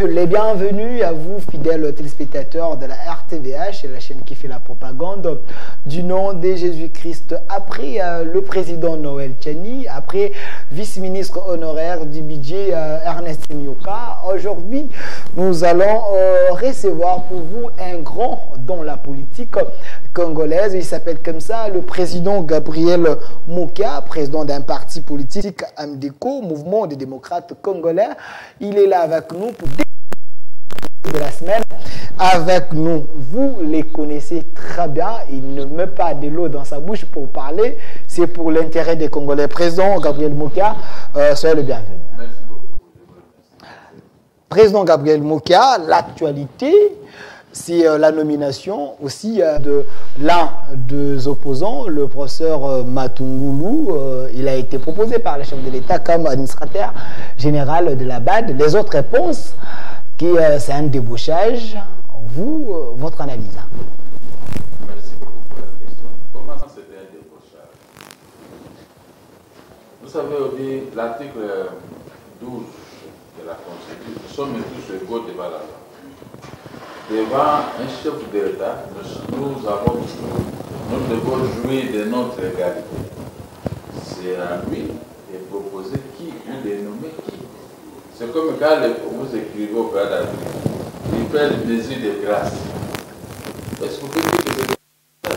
les bienvenus à vous, fidèles téléspectateurs de la RTVH, la chaîne qui fait la propagande du nom de Jésus-Christ. Après le président Noël Tchani, après vice-ministre honoraire du budget Ernest Myoka, aujourd'hui, nous allons recevoir pour vous un grand dans la politique congolaise. Il s'appelle comme ça le président Gabriel Mokia, président d'un parti politique AMDECO, Mouvement des démocrates congolais. Il est là avec nous pour de la semaine avec nous. Vous les connaissez très bien. Il ne met pas de l'eau dans sa bouche pour parler. C'est pour l'intérêt des Congolais. Président Gabriel Mokia, soyez le bienvenu. Merci beaucoup. Président Gabriel Mokia, l'actualité, c'est la nomination aussi de l'un des opposants, le professeur Matungulu. Il a été proposé par le chef de l'État comme administrateur général de la BAD. Les autres réponses, c'est un débauchage. Vous, votre analyse. Merci beaucoup pour la question. Comment ça c'était un débauchage? Vous savez, on dit l'article 12 de la Constitution, nous sommes tous égaux devant la loi. Devant un chef de l'État, nous devons jouir de notre égalité. C'est à lui de proposer qui ou de nommer qui. C'est comme quand vous écrivez au père d'Afrique, il fait le désir de grâce. Est-ce que vous pouvez dire que c'est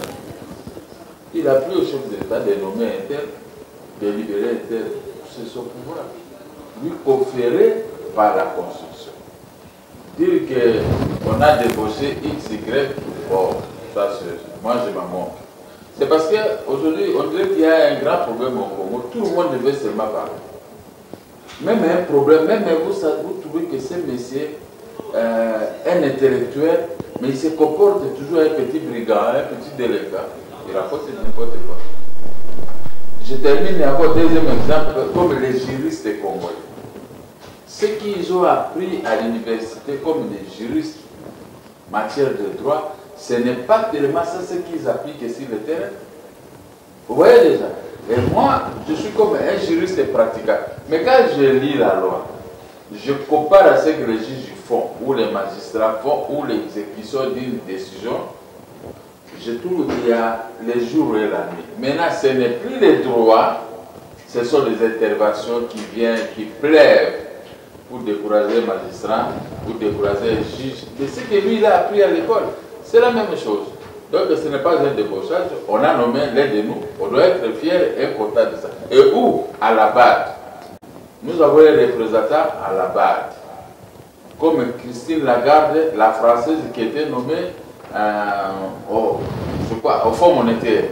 il a pris au chef de l'État de nommer un tel, de libérer un tel. C'est son pouvoir. Lui conféré par la Constitution. Dire qu'on a débauché X, Y, bon, ça c'est, moi je m'en moque. C'est parce qu'aujourd'hui, on dirait qu'il y a un grand problème au Congo. Tout le monde devait seulement parler. Même un problème, même vous trouvez que ce monsieur, un intellectuel, mais il se comporte toujours un petit brigand, un petit délégat. Il raconte n'importe quoi. Je termine encore deuxième exemple, comme les juristes congolais. Ce qu'ils ont appris à l'université comme des juristes en matière de droit, ce n'est pas tellement ça ce qu'ils appliquent sur le terrain. Vous voyez déjà. Et moi, je suis comme un juriste pratiquant. Mais quand je lis la loi, je compare à ce que les juges font, ou les magistrats font, ou l'exécution d'une décision, je trouve qu'il y a les jours et la nuit. Maintenant, ce n'est plus les droits, ce sont des interventions qui viennent, qui plaisent pour décourager les magistrats, pour décourager les juges. Mais ce que lui, il a appris à l'école, c'est la même chose. Donc ce n'est pas un débauchage, on a nommé l'un de nous, on doit être fiers et content de ça. Et où? À la BAD. Nous avons les représentants à la BAD. Comme Christine Lagarde, la Française qui était nommée au Fonds monétaire.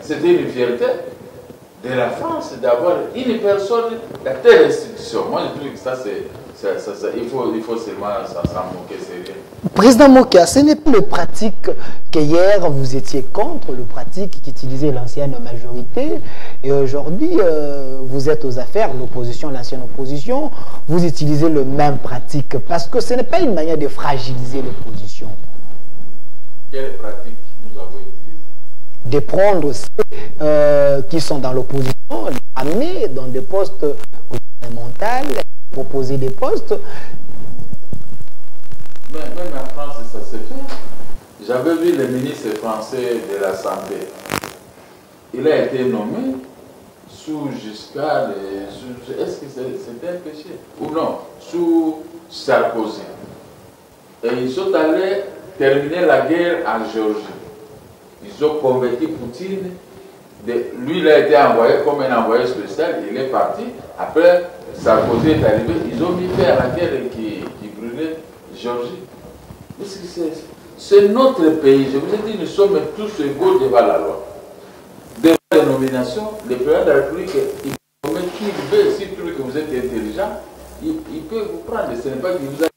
C'était une fierté de la France d'avoir une personne de telle institution. Moi je trouve que ça c'est... il faut seulement s'en moquer, c'est rien. Président Mokia, ce n'est pas le pratique qu'hier vous étiez contre, le pratique qu'utilisait l'ancienne majorité, et aujourd'hui vous êtes aux affaires, l'opposition, l'ancienne opposition, vous utilisez le même pratique, parce que ce n'est pas une manière de fragiliser l'opposition. Quelle pratique nous avons utilisée? De prendre ceux qui sont dans l'opposition, les amener dans des postes gouvernementaux, proposer des postes. Mais même en France, ça se fait. J'avais vu le ministre français de la Santé. Il a été nommé sous Giscard, est-ce que c'était un péché? Ou non, sous Sarkozy. Et ils sont allés terminer la guerre en Géorgie. Ils ont convaincu Poutine. Lui, il a été envoyé comme un envoyé spécial. Il est parti. Après, Sarkozy est arrivé. Ils ont mis fin à la guerre qui brûlait Géorgie. C'est notre pays. Je vous ai dit, nous sommes tous égaux devant la loi. Devant les nominations, le président de la République, il peut mettre qui il veut. S'il trouve que vous êtes intelligent, il peut vous prendre. Ce n'est pas qu'il vous a...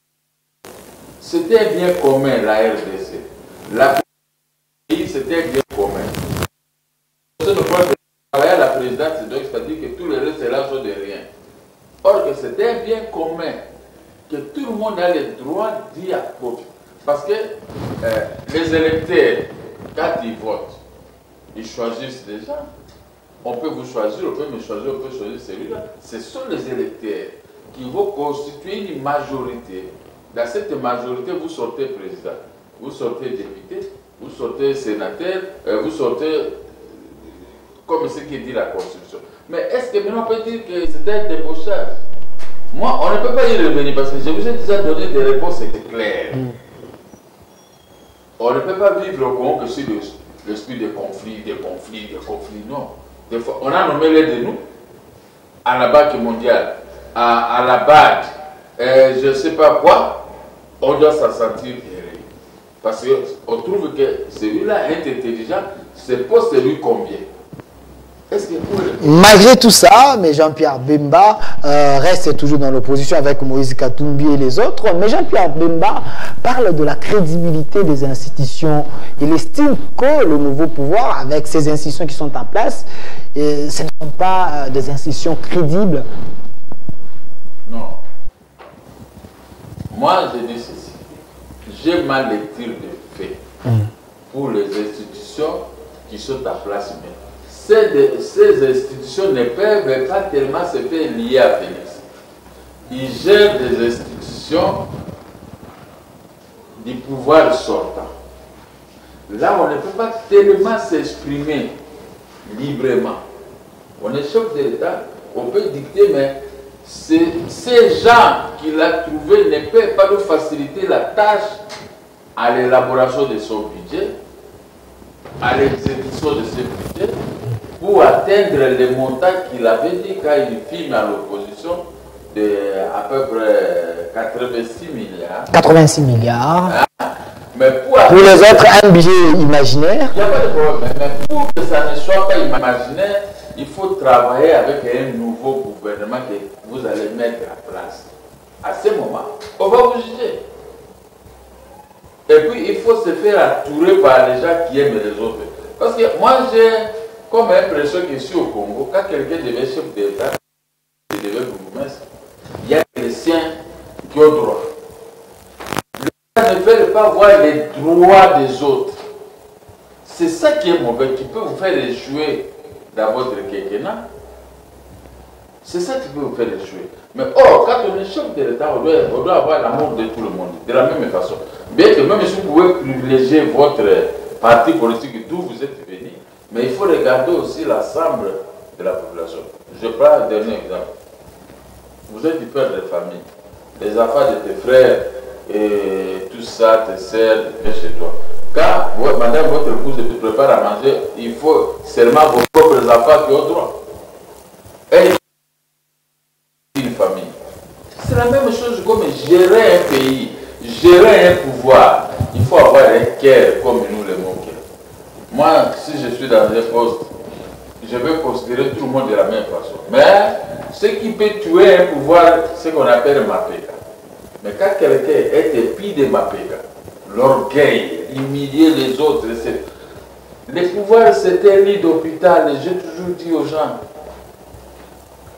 C'était un bien commun, la RDC. La pays, c'était un bien commun. Ce ne pas travailler à la présidence, c'est-à-dire que tous les restes là sont de rien. Or que c'était un bien commun, que tout le monde a le droit d'y approcher. Parce que les électeurs, quand ils votent, ils choisissent déjà. On peut vous choisir, on peut me choisir, on peut choisir celui-là. Ce sont les électeurs. qui vont constituer une majorité. Dans cette majorité, vous sortez président, vous sortez député, vous sortez sénateur, vous sortez comme ce qui dit la Constitution. Mais est-ce que maintenant on peut dire que c'est un débauchage? Moi, on ne peut pas y revenir parce que je vous ai déjà donné des réponses claires. On ne peut pas vivre au Congo que sur l'esprit de conflit, non. Des fois, on a nommé l'un de nous à la Banque mondiale, à la BAD, je ne sais pas quoi, on doit s'en sentir guéri. Parce qu'on trouve que celui-là est intelligent, ce poste lui convient. Malgré tout ça, mais Jean-Pierre Bemba reste toujours dans l'opposition avec Moïse Katumbi et les autres. Mais Jean-Pierre Bemba parle de la crédibilité des institutions. Il estime que le nouveau pouvoir, avec ces institutions qui sont en place, ce ne sont pas des institutions crédibles. Non. Moi, je dis ceci. J'ai ma lecture de fait pour les institutions qui sont en place maintenant. Ces institutions ne peuvent pas tellement se faire lier à Félix. Ils gèrent des institutions du pouvoir sortant. Là, on ne peut pas tellement s'exprimer librement. On est chef de l'État, on peut dicter, mais ces gens qu'il a trouvés ne peuvent pas nous faciliter la tâche à l'élaboration de son budget, à l'exécution de ce budget, pour atteindre les montants qu'il avait dit quand il filme à l'opposition de à peu près 86 milliards. 86 milliards. Hein? Mais pour les autres, un budget imaginaire. Il n'y a pas de problème. Mais pour que ça ne soit pas imaginaire, il faut travailler avec un nouveau gouvernement que vous allez mettre en place. À ce moment, on va vous juger. Et puis, il faut se faire entourer par les gens qui aiment les autres. Parce que moi, j'ai comme impression qu'ici au Congo, quand quelqu'un devient chef d'État, il devient bourgmestre, il y a des siens qui ont droit. Les gens ne veulent pas voir les droits des autres. C'est ça qui est mauvais, qui peut vous faire échouer dans votre quinquennat. C'est ça qui peut vous faire échouer. Mais or, quand on est chef de l'État, on doit avoir l'amour de tout le monde, de la même façon. Bien que même si vous pouvez privilégier votre parti politique d'où vous êtes venu, mais il faut regarder aussi l'ensemble de la population. Je prends un dernier exemple. Vous êtes du père de famille. Les enfants de tes frères et tout ça, tes sœurs, viennent chez toi. Quand madame, votre épouse te prépare à manger, il faut seulement vos propres enfants qui ont droit. Et une famille. C'est la même chose comme gérer un pays, gérer un pouvoir. Il faut avoir un cœur comme nous les moqueurs. Moi, si je suis dans un poste, je vais considérer tout le monde de la même façon. Mais ce qui peut tuer un pouvoir, c'est ce qu'on appelle Mapeka. Mais quand quelqu'un est épris de Mapeka, l'orgueil, humilier les autres, les pouvoirs, c'est un lit d'hôpital. J'ai toujours dit aux gens,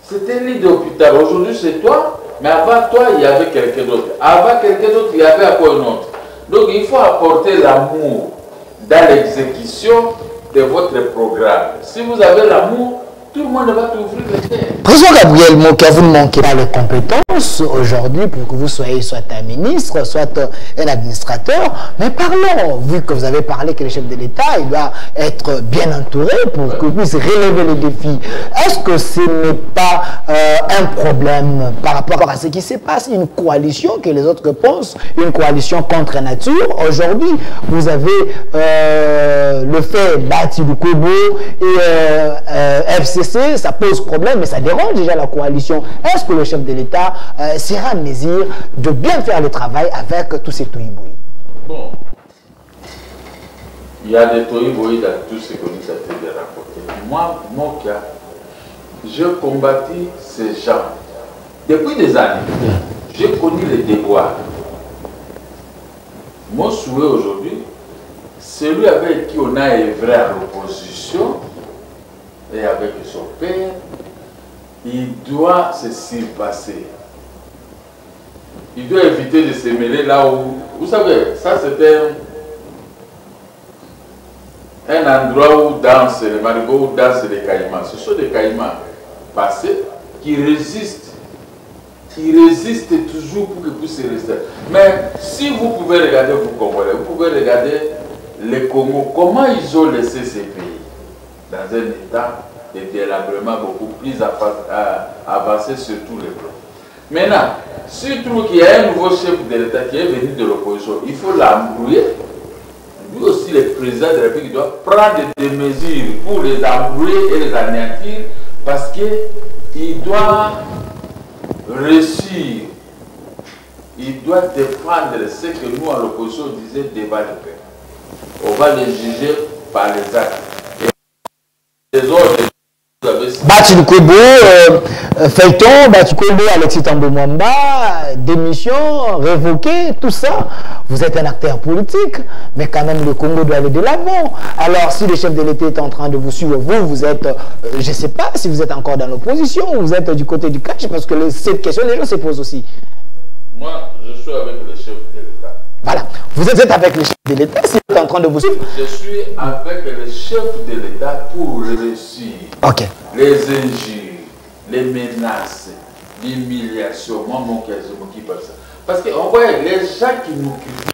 c'est un lit d'hôpital. Aujourd'hui, c'est toi, mais avant toi, il y avait quelqu'un d'autre. Avant quelqu'un d'autre, il y avait encore un autre. Donc, il faut apporter l'amour dans l'exécution de votre programme. Si vous avez l'amour, tout le monde va t'ouvrir les terres. Président Gabriel Mokia, vous ne manquez pas les compétences aujourd'hui pour que vous soyez soit un ministre, soit un administrateur. Mais parlons, vu que vous avez parlé que le chef de l'État, il doit être bien entouré pour qu'il puisse relever les défis. Est-ce que ce n'est pas un problème par rapport à ce qui se passe? Une coalition que les autres pensent, une coalition contre nature. Aujourd'hui, vous avez le fait Bati Lukobo et FCC, ça pose problème, mais ça dérange déjà la coalition. Est-ce que le chef de l'État sera en mesure de bien faire le travail avec tous ces toïboui? Bon, il y a des toïboui dans tout ce que nous avons de rapporter. Moi, mon cas, je combattis ces gens. Depuis des années, j'ai connu les déboires. Mon souhait aujourd'hui, celui avec qui on a œuvré à l'opposition, et avec son père, il doit se surpasser. Il doit éviter de se mêler là où... Vous savez, ça c'était un endroit où dansent les marigots, où dansent les caïmans. Ce sont des caïmans passés qui résistent qui résiste toujours pour que puisse rester. Mais si vous pouvez regarder, vous Congolais, vous pouvez regarder les Congo, comment ils ont laissé ces pays dans un état de délabrement beaucoup plus avancé sur tous les plans. Maintenant, si tu trouves qu'il y a un nouveau chef de l'État qui est venu de l'opposition, il faut l'embrouiller. Lui aussi, le président de la République doit prendre des mesures pour les embrouiller et les anéantir parce qu'il doit réussir. Il doit défendre ce que nous, à l'opposition, disions débat de paix. On va les juger par les actes. Et les autres, Bati Kobo, Feuilleton, Bati Kobo, Alexis Tambo Mwamba, démission, révoqué, tout ça. Vous êtes un acteur politique, mais quand même le Congo doit aller de l'avant. Alors si le chef de l'État est en train de vous suivre, vous êtes, je ne sais pas si vous êtes encore dans l'opposition, vous êtes du côté du cash, parce que cette question, les gens se posent aussi. Moi, je suis avec le chef de l'État. Voilà, vous êtes avec le chef de l'État, s'il est en train de vous suivre. Je suis avec le chef de l'État pour réussir. Ok. Les injures, les menaces, l'humiliation. Moi, mon cœur, je m'occupe de ça. Parce qu'on voit les gens qui nous critiquent,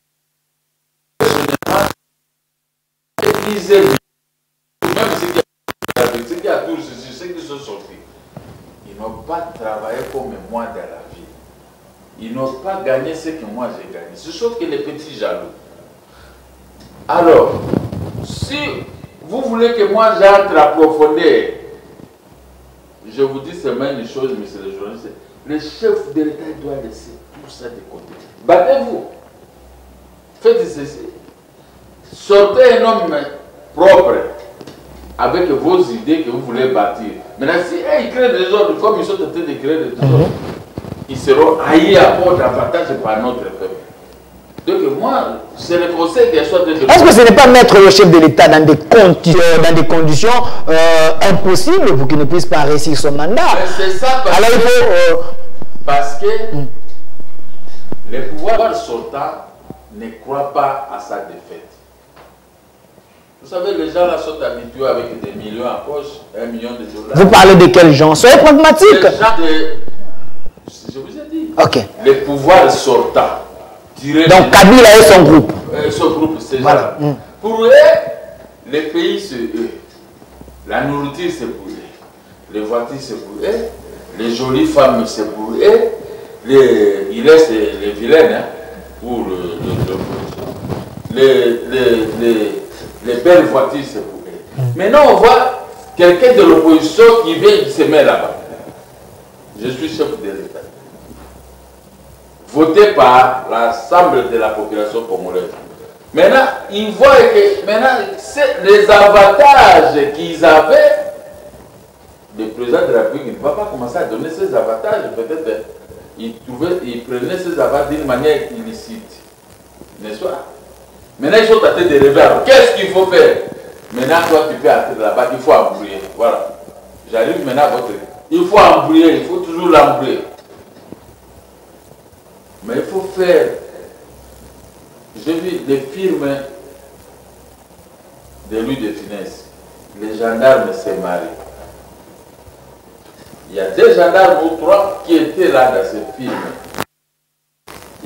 même ceux qui a tout ceci, ceux qui sont sortis, ils n'ont pas travaillé comme moi dans la vie. Ils n'ont pas gagné ce que moi j'ai gagné. C'est chose que les petits jaloux. Alors, si vous voulez que moi j'entre à profondeur, je vous dis seulement une chose, monsieur le journaliste, le chef de l'État doit laisser tout ça de côté. Battez-vous. Faites ceci. Sortez un homme propre avec vos idées que vous voulez bâtir. Maintenant, si ils créent des ordres comme ils sont en train de créer des ordres, ils seront haïs à port d'avantage par notre peuple. Donc moi, c'est le conseil qui soit de... Est-ce que ce n'est pas mettre le chef de l'État dans des conditions impossibles pour qu'il ne puisse pas réussir son mandat? C'est ça parce, alors, il faut, parce que les pouvoirs sortants ne croient pas à sa défaite. Vous savez, les gens là sont habitués avec des millions en poche, 1 million de dollars. Vous parlez de quels gens? Soyez pragmatique. Les gens de... Je vous ai dit. Ok. Les pouvoirs sortants. Donc Kabila et son groupe. Son groupe, c'est voilà. Ça. Pour eux, les pays, c'est eux. La nourriture, c'est pour eux. Les voitures, c'est pour eux. Les jolies femmes, c'est pour eux. Il laisse les vilaines hein, pour les belles voitures, c'est pour eux. Maintenant, on voit quelqu'un de l'opposition qui vient qui se met là-bas. Je suis chef de l'État. Voté par l'ensemble de la population congolaise. Maintenant, ils voient que les avantages qu'ils avaient, le président de la République ne va pas commencer à donner ces avantages. Peut-être il prenait ces avantages d'une manière illicite. N'est-ce pas? Maintenant, ils sont en train de rêver. Qu'est-ce qu'il faut faire? Maintenant, toi, tu peux entrer là-bas, il faut embrouiller. Voilà. J'arrive maintenant à votre... Il faut embrouiller, il faut toujours l'embrouiller. Mais il faut faire. J'ai vu des films de Louis de Funès. Les gendarmes se marient. Il y a 2 gendarmes ou 3 qui étaient là dans ce film.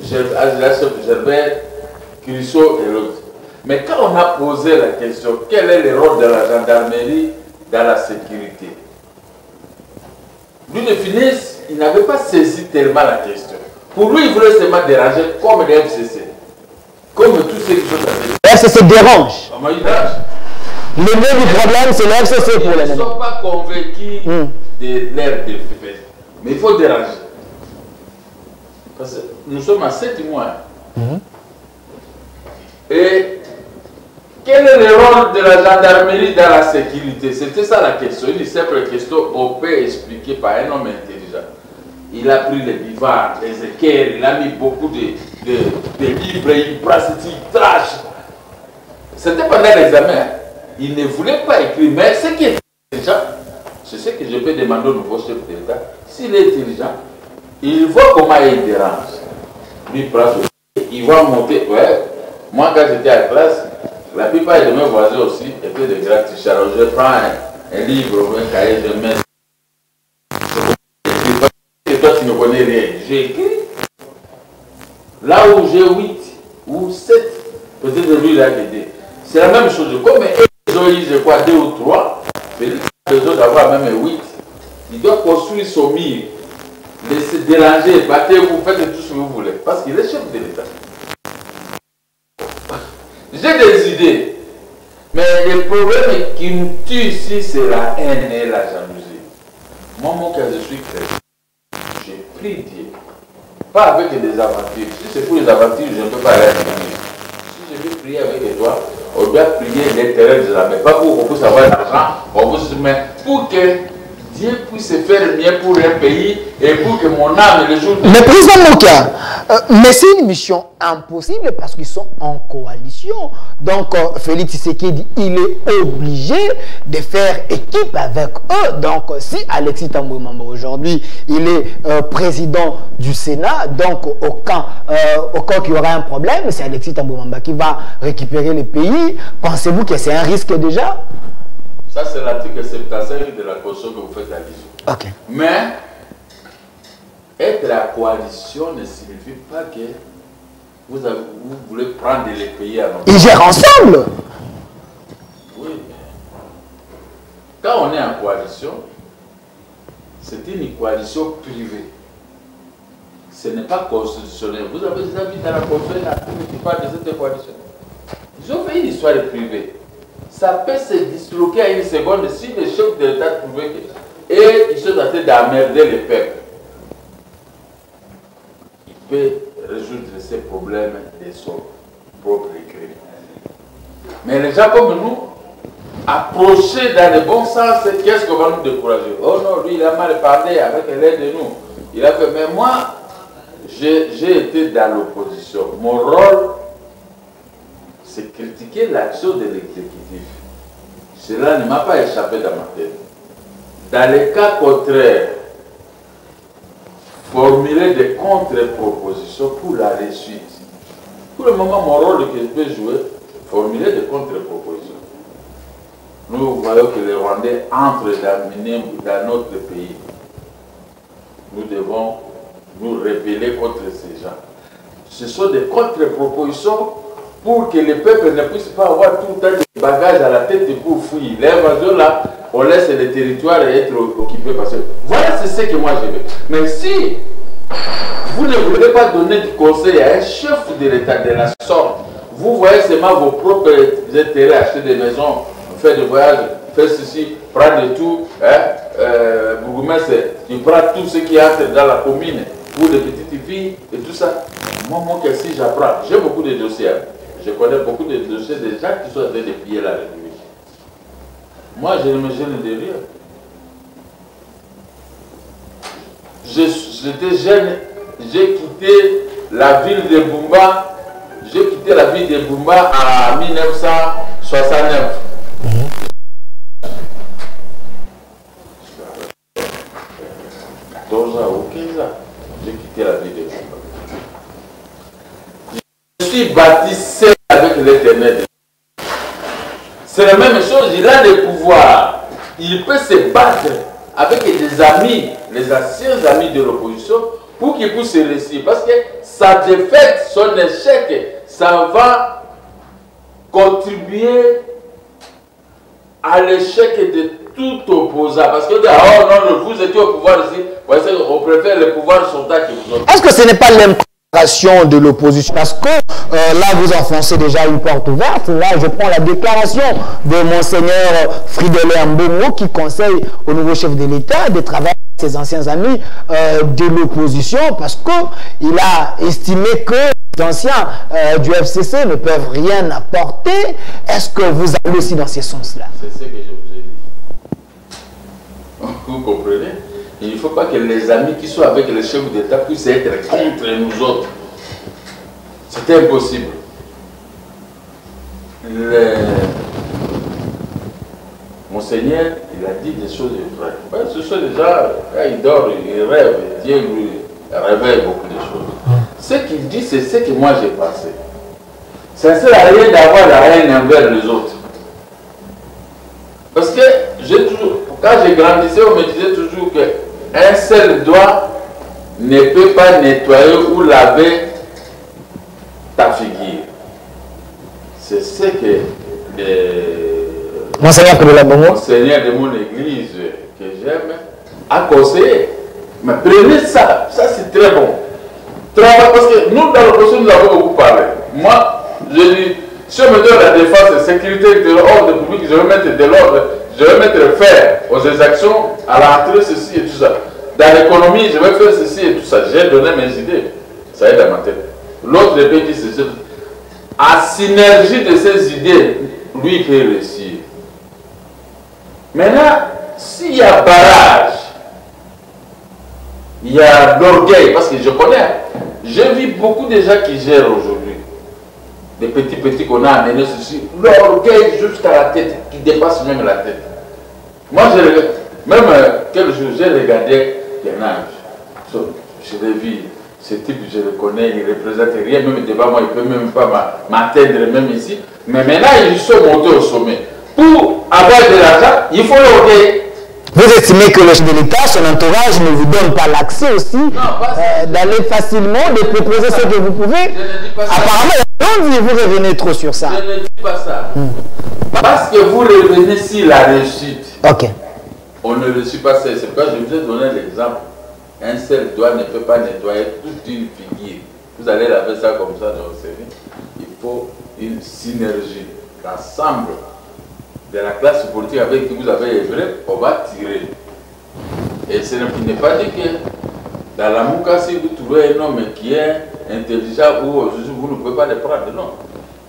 Gerbert, Crusoe et l'autre. Mais quand on a posé la question, quel est le rôle de la gendarmerie dans la sécurité? Louis de Funès, il n'avait pas saisi tellement la question. Pour lui, il voulait seulement déranger comme le FCC. Comme tous ceux qui sont arrivés. Le FCC dérange. Comment il dérange? Le nœud du problème, c'est le FCC pour les Ils ne sont pas convaincus de l'air de fait. Mais il faut déranger. Parce que nous sommes à 7 mois. Et quel est le rôle de la gendarmerie dans la sécurité? C'était ça la question. Une simple question, on peut expliquer par un homme intelligent. Il a pris les bivards, les équerres, il a mis beaucoup de livres, il trash. C'était pendant l'examen. Il ne voulait pas écrire, mais ce qui est intelligent, c'est ce que je peux demander au nouveau chef de l'État. S'il est intelligent, il voit comment il dérange. Lui, il va monter. Ouais. Moi, quand j'étais à la classe, la plupart de mes voisins aussi étaient de grands tichards. Je prends un livre, un cahier, je mets. Et toi, tu ne connais rien. J'ai écrit. Là où j'ai 8 ou 7, peut-être lui il a aidé. C'est la même chose. Comme ils ont eu, je crois, 2 ou 3, mais les autres avoir même 8. Il doit construire son mur. Laissez déranger, battez, vous faites tout ce que vous voulez. Parce qu'il est chef de l'État. J'ai des idées. Mais le problème qui nous tue ici, c'est la haine et la jalousie. Moi, quand je suis chrétien, j'ai pris Dieu. Pas avec des aventures. Si c'est pour les aventures, je ne peux pas aller à Dieu. Si je veux prier avec toi, on doit prier l'intérêt de la main. Pas pour qu'on puisse avoir l'argent, pour que Dieu puisse faire le mien pour un pays et pour que mon âme le jour... Mais président Mokia, mais c'est une mission impossible parce qu'ils sont en coalition. Donc Félix Tshisekedi, il est obligé de faire équipe avec eux. Donc si Alexis Thambwe Mwamba aujourd'hui, il est président du Sénat, donc au cas qu'il y aura un problème, c'est Alexis Thambwe Mwamba qui va récupérer le pays. Pensez-vous que c'est un risque déjà? Ça, c'est l'article 75 de la Constitution que vous faites allusion. Ok. Mais, être la coalition ne signifie pas que vous voulez prendre les pays à notre... Ils gèrent ensemble. Oui, mais quand on est en coalition, c'est une coalition privée. Ce n'est pas constitutionnel. Vous avez déjà vu dans la Constitution qui parle de cette coalition. Ils ont fait une histoire privée. Ça peut se disloquer à une seconde si le chef de l'État trouvait que... Et ils sont en train d'emmerder le peuple. Il peut résoudre ces problèmes de son propre écrit. Mais les gens comme nous, approcher dans le bon sens, qu'est-ce qu'on va nous décourager? Oh non, lui il a mal parlé avec l'aide de nous. Il a fait, mais moi, j'ai été dans l'opposition. Mon rôle, c'est critiquer l'action de l'exécutif. Cela ne m'a pas échappé dans ma tête. Dans les cas contraires, formuler des contre-propositions pour la réussite. Pour le moment, mon rôle que je peux jouer, formuler des contre-propositions. Nous voyons que les Rwandais entrent dans notre pays. Nous devons nous rebeller contre ces gens. Ce sont des contre-propositions pour que le peuple ne puisse pas avoir tout le temps des bagages à la tête pour fuir. L'invasion là, on laisse le territoire être occupé parce que voilà, c'est ce que moi je veux. Mais si vous ne voulez pas donner du conseil à un chef de l'État de la sorte, vous voyez seulement vos propres intérêts, acheter des maisons, faire des voyages, faire ceci, prendre tout, bourgmestre, il prend tout ce qui entre dans la commune pour les petites filles et tout ça. Moi, si j'apprends, j'ai beaucoup de dossiers. Je connais beaucoup de dossiers de gens qui sont en train de piller la République. Moi, je ne me gêne de rien. J'étais jeune, j'ai quitté la ville de Bumba. J'ai quitté la ville de Bumba en 1969. 14 ans ou 15 ans, j'ai quitté la ville de Bumba. Je suis baptisé avec l'Éternel. C'est la même chose, il a le pouvoir. Il peut se battre avec des amis, les anciens amis de l'opposition, pour qu'il puisse réussir. Parce que sa défaite, son échec, ça va contribuer à l'échec de tout opposant. Parce que, oh non, vous étiez au pouvoir ici, on préfère le pouvoir sur ta qui vous autres. Est-ce que ce n'est pas l'impression de l'opposition? Parce que là, vous enfoncez déjà une porte ouverte. Là, je prends la déclaration de Monseigneur Fridolin Mbongo qui conseille au nouveau chef de l'État de travailler avec ses anciens amis de l'opposition parce qu'il a estimé que les anciens du FCC ne peuvent rien apporter. Est-ce que vous allez aussi dans ce sens-là? C'est ce que je vous ai dit. Vous comprenez? Il ne faut pas que les amis qui sont avec les chefs d'État puissent être contre nous autres. C'est impossible. Monseigneur, il a dit des choses vraies. Ce sont des gens, quand ils dorment, ils rêvent. Dieu lui réveille beaucoup de choses. Ce qu'il dit, c'est ce que moi j'ai pensé. Ça ne sert à rien d'avoir la haine envers les autres. Parce que quand j'ai grandissé, on me disait toujours qu'un seul doigt ne peut pas nettoyer ou laver ta figure. C'est ce que Monseigneur de mon église que j'aime a conseillé. Mais prenez ça, ça c'est très bon. Parce que nous, dans l'opposition, nous avons beaucoup parlé. Moi, je dis, si on me donne la défense, la sécurité, de l'ordre public, je vais mettre de l'ordre, je vais mettre faire aux exactions, à l'entrée, ceci et tout ça. Dans l'économie, je vais faire ceci et tout ça. J'ai donné mes idées. Ça aide à ma tête. L'autre dit c'est ça. À synergie de ces idées, lui peut réussir. Maintenant, s'il y a barrage, il y a l'orgueil, parce que je connais, j'ai vu beaucoup de gens qui gèrent aujourd'hui, des petits qu'on a amenés ceci, l'orgueil jusqu'à la tête, qui dépasse même la tête. Moi, je regarde, même quel jour j'ai regardé un âge, je l'ai vu, ce type, je le connais, il ne représente rien, même devant moi, il ne peut même pas m'atteindre, même ici, mais maintenant, ils sont montés au sommet. Pour avoir de l'argent, il faut l'orgueil. Vous estimez que le chef de l'État, son entourage ne vous donne pas l'accès aussi d'aller facilement, de proposer ce que vous pouvez? Apparemment, vous revenez trop sur ça. Je ne dis pas ça. Parce que vous revenez sur la réussite. Ok. On ne réussit pas ça. C'est pourquoi je vous ai donné l'exemple. Un seul doigt ne peut pas nettoyer toute une figure. Vous allez laver ça comme ça dans votre série. Il faut une synergie, l'ensemble de la classe politique avec qui vous avez œuvré, on va tirer. Et ce n'est pas dit que dans la Mouka, si vous trouvez un homme qui est intelligent ou vous ne pouvez pas le prendre, non.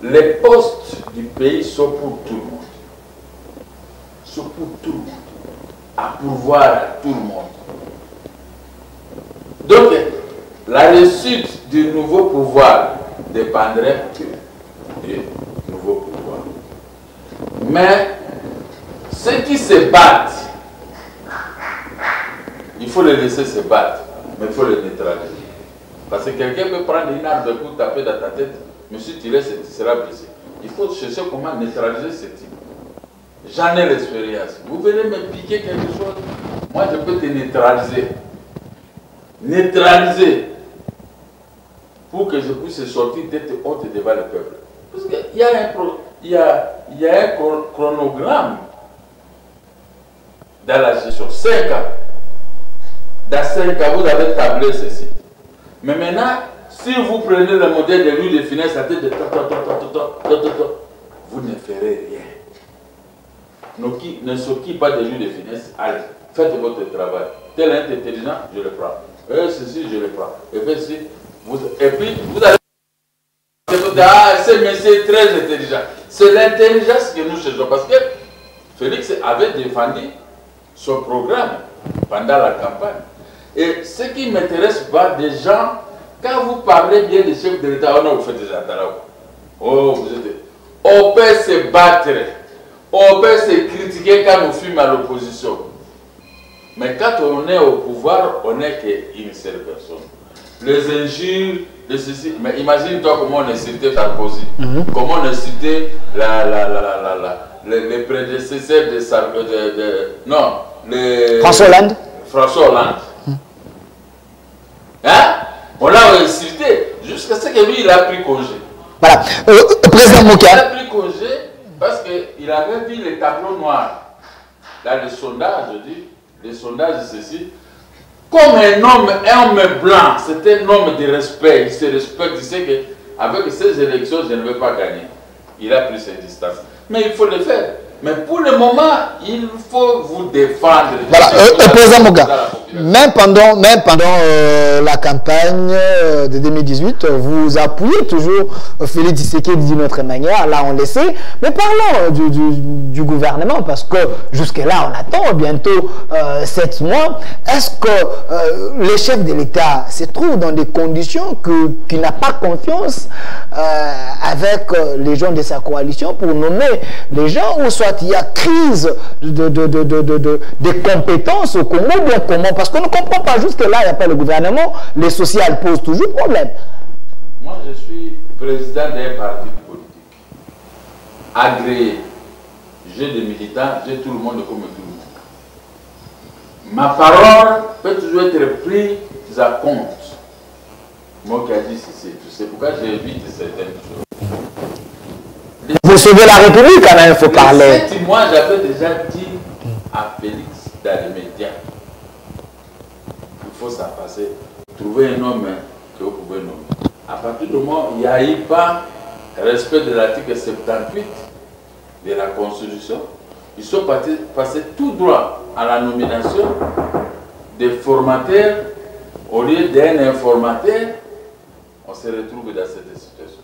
Les postes du pays sont pour tout le monde. Sont pour tout le monde. À pourvoir à tout le monde. Donc, la réussite du nouveau pouvoir dépendrait du nouveau pouvoir. Mais ceux qui se battent, il faut les laisser se battre, mais il faut les neutraliser. Parce que quelqu'un peut prendre une arme de coup, taper dans ta tête, mais si tu restes, tu seras blessé. Il faut chercher comment neutraliser ce type. J'en ai l'expérience. Vous venez me piquer quelque chose, moi je peux te neutraliser. Neutraliser pour que je puisse sortir d'être haute devant le peuple. Parce qu'il y a un problème. Il y a un chronogramme dans la gestion. 5 ans. Dans 5 ans, vous avez tablé ceci. Mais maintenant, si vous prenez le modèle de l'huile de finesse à tête de vous ne ferez rien. Ne s'occupe pas de l'huile de finesse. Allez, faites votre travail. Tel est intelligent, je le prends. Ceci, je le prends. Et puis, vous allez. Ah, ce monsieur est très intelligent. C'est l'intelligence que nous cherchons. Parce que Félix avait défendu son programme pendant la campagne. Et ce qui m'intéresse pas des gens, quand vous parlez bien des chefs de l'État, oh non, vous faites des atalaos. Oh, vous êtes. On peut se battre. On peut se critiquer quand nous fûmes à l'opposition. Mais quand on est au pouvoir, on n'est qu'une seule personne. Les injures, les ceci. Mais imagine-toi comment on a cité Sarkozy, comment on a cité les prédécesseurs de Sarkozy, François Hollande. François Hollande. Hein? On l'a cité jusqu'à ce que lui, il a pris congé. Voilà. Président Mouka. Il a pris congé parce qu'il avait vu les tableaux noirs. Dans les sondages, je dis, les sondages, ceci. Comme un homme blanc, c'est un homme de respect, il se respecte, il sait qu'avec ces élections, je ne vais pas gagner. Il a pris ses distances. Mais il faut le faire. Mais pour le moment, il faut vous défendre. Voilà, président Mouka, même pendant la campagne de 2018, vous appuyez toujours Félix Tshisekedi d'une autre manière, là on le sait. Mais parlons du gouvernement, parce que jusque-là, on attend bientôt 7 mois. Est-ce que le chef de l'État se trouve dans des conditions qu'il n'a pas confiance avec les gens de sa coalition pour nommer les gens, ou soit il y a crise de compétences au Congo, bien comment? Parce qu'on ne comprend pas, jusque-là, il n'y a pas le gouvernement, les social posent toujours problème. Moi, je suis président d'un parti politique, agréé. J'ai des militants, j'ai tout le monde comme tout le monde. Ma parole peut toujours être prise acomptes. Moi qui a dit c'est pourquoi j'évite certaines choses. Vous sauvez la République quand même, il faut parler. Moi j'avais déjà dit à Félix dans les médias, il faut s'en passer, trouver un homme que vous pouvez nommer. À partir du moment où il n'y a eu pas respect de l'article 78 de la Constitution, ils sont passés tout droit à la nomination des formateurs au lieu d'un informateur. On se retrouve dans cette situation.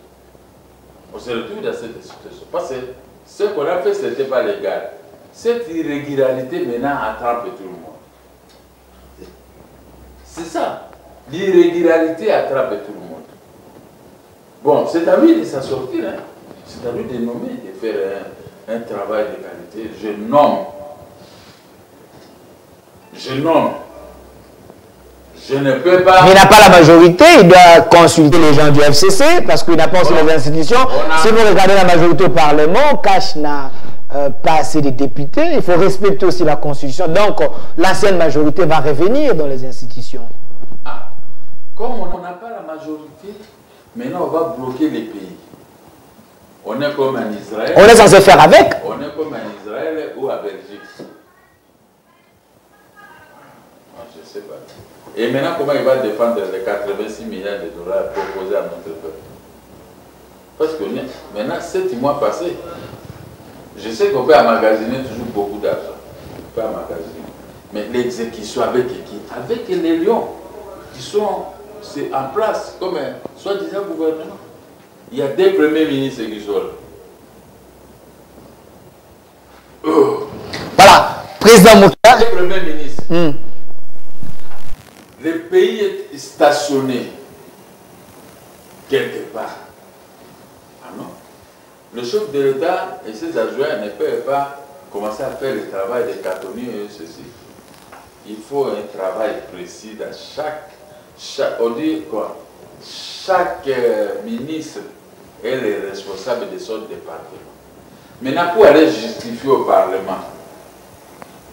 On se retrouve dans cette situation. Parce que ce qu'on a fait, ce n'était pas légal. Cette irrégularité maintenant attrape tout le monde. C'est ça. L'irrégularité attrape tout le monde. Bon, c'est à lui de s'en sortir. Hein. C'est à lui de nommer, de faire un travail de qualité. Je nomme. Je ne peux pas... Mais il n'a pas la majorité, il doit consulter les gens du FCC parce qu'il n'a pas aussi les institutions. Si vous regardez la majorité au Parlement, Cash n'a pas assez de députés, il faut respecter aussi la Constitution. Donc, l'ancienne majorité va revenir dans les institutions. Ah, comme on n'a pas la majorité, maintenant on va bloquer les pays. On est comme en Israël. On est censé faire avec. On est comme en Israël ou à Belgique. Je ne sais pas. Et maintenant, comment il va défendre les 86 milliards de dollars proposés à notre peuple? Parce que maintenant, 7 mois passés, je sais qu'on peut emmagasiner toujours beaucoup d'argent. On peut emmagasiner. Mais l'exécution avec qui? Avec les lions qui sont en place comme un soi-disant gouvernement. Il y a des premiers ministres qui sont là. Voilà, président Moukia. Des premiers ministres. Le pays est stationné quelque part. Ah non. Le chef de l'État et ses adjoints ne peuvent pas commencer à faire le travail des cantonniers et ceci. Il faut un travail précis dans on dit quoi? Chaque ministre est le responsable de son département. Maintenant, pour aller justifier au Parlement,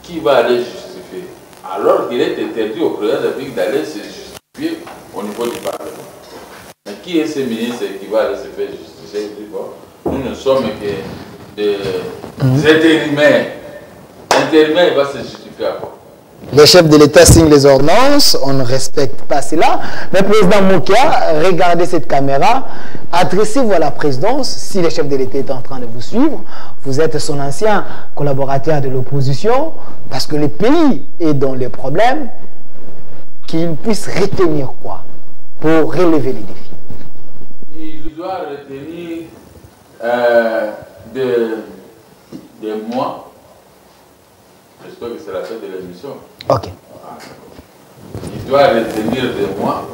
qui va aller justifier? Alors qu'il est interdit au président de la République d'aller se justifier au niveau du Parlement. Mais qui est ce ministre qui va aller se faire justifier? Nous ne sommes que des intérimaires. L'intérimaire, il va se justifier à quoi? Les chefs de l'État signent les ordonnances, on ne respecte pas cela. Mais président Moukia, regardez cette caméra, adressez-vous à la présidence, si le chef de l'État est en train de vous suivre, vous êtes son ancien collaborateur de l'opposition, parce que le pays est dans les problèmes, qu'il puisse retenir quoi pour relever les défis? Il doit retenir des mois. J'espère que c'est la fête de l'émission. Ok. Il doit retenir des mois.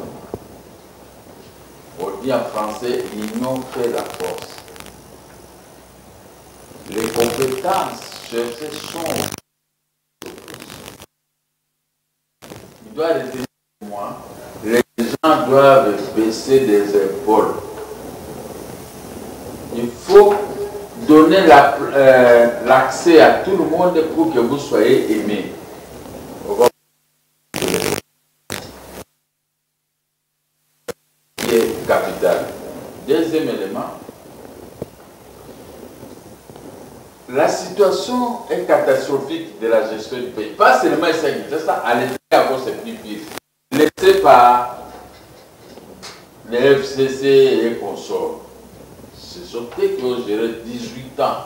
On dit en français, l'union fait la force. Les compétences cherchées sont. Il doit retenir des mois. Les gens doivent baisser des épaules. Il faut donner l'accès à tout le monde pour que vous soyez aimés. Qui est capital. Deuxième élément, la situation est catastrophique de la gestion du pays. Pas seulement ça, à l'intérieur encore c'est plus pire. Laissé par les FCC et consorts. Ce sont eux qui ont géré 18 ans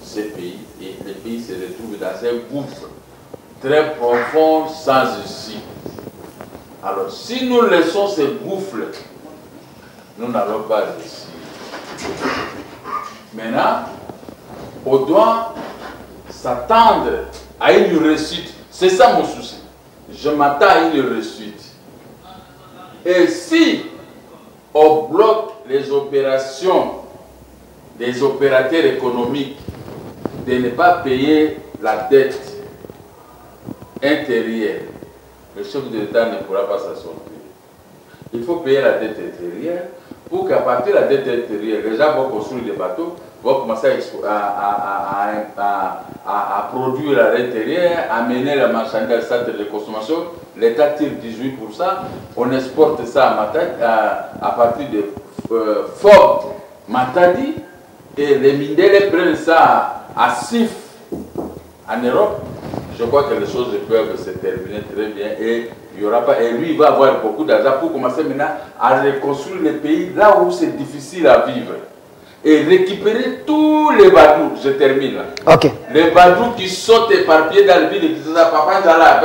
ce pays et le pays se retrouve dans un gouffre très profond sans issue. Alors si nous laissons ce gouffre, nous n'allons pas réussir. Maintenant, on doit s'attendre à une réussite. C'est ça mon souci. Je m'attends à une réussite. Et si on bloque les opérations des opérateurs économiques de ne pas payer la dette intérieure, le chef de l'État ne pourra pas s'en sortir. Il faut payer la dette intérieure pour qu'à partir de la dette intérieure, les gens vont construire des bateaux, vont commencer à produire à l'intérieur, amener la marchandise au centre de consommation. L'État tire 18%. On exporte ça à partir de Ford, Matadi. Et les Mindélé prennent ça à Sif en Europe. Je crois que les choses peuvent se terminer très bien et il y aura pas. Et lui, il va avoir beaucoup d'argent pour commencer maintenant à reconstruire les pays là où c'est difficile à vivre. Et récupérer tous les badous. Je termine là. Ok. Les badous qui sont éparpillés dans le ville et qui disent Papa Nzala,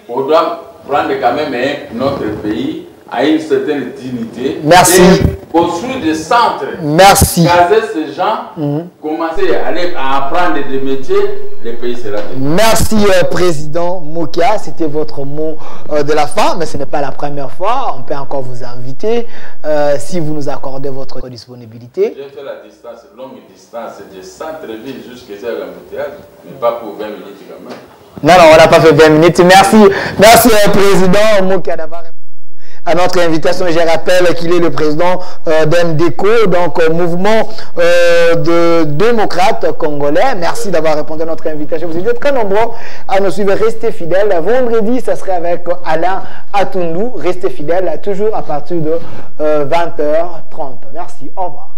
on doit prendre quand même notre pays à une certaine dignité. Merci. Et construire des centres. Merci. Caser ces gens, commencer à aller à apprendre des métiers, le pays sera développé. Merci, Président Mokia. C'était votre mot de la fin, mais ce n'est pas la première fois. On peut encore vous inviter si vous nous accordez votre disponibilité. J'ai fait la distance, longue distance, de centre-ville jusqu'à l'embouteillage, mais pas pour 20 minutes quand même. Non, non, on n'a pas fait 20 minutes. Merci, merci, Président Mokia d'avoir répondu à notre invitation. Je rappelle qu'il est le président d'MDECO, donc mouvement de démocrates congolais. Merci d'avoir répondu à notre invitation. Vous êtes très nombreux à nous suivre. Restez fidèles. Vendredi, ça serait avec Alain Atundou. Restez fidèles, toujours à partir de 20h30. Merci. Au revoir.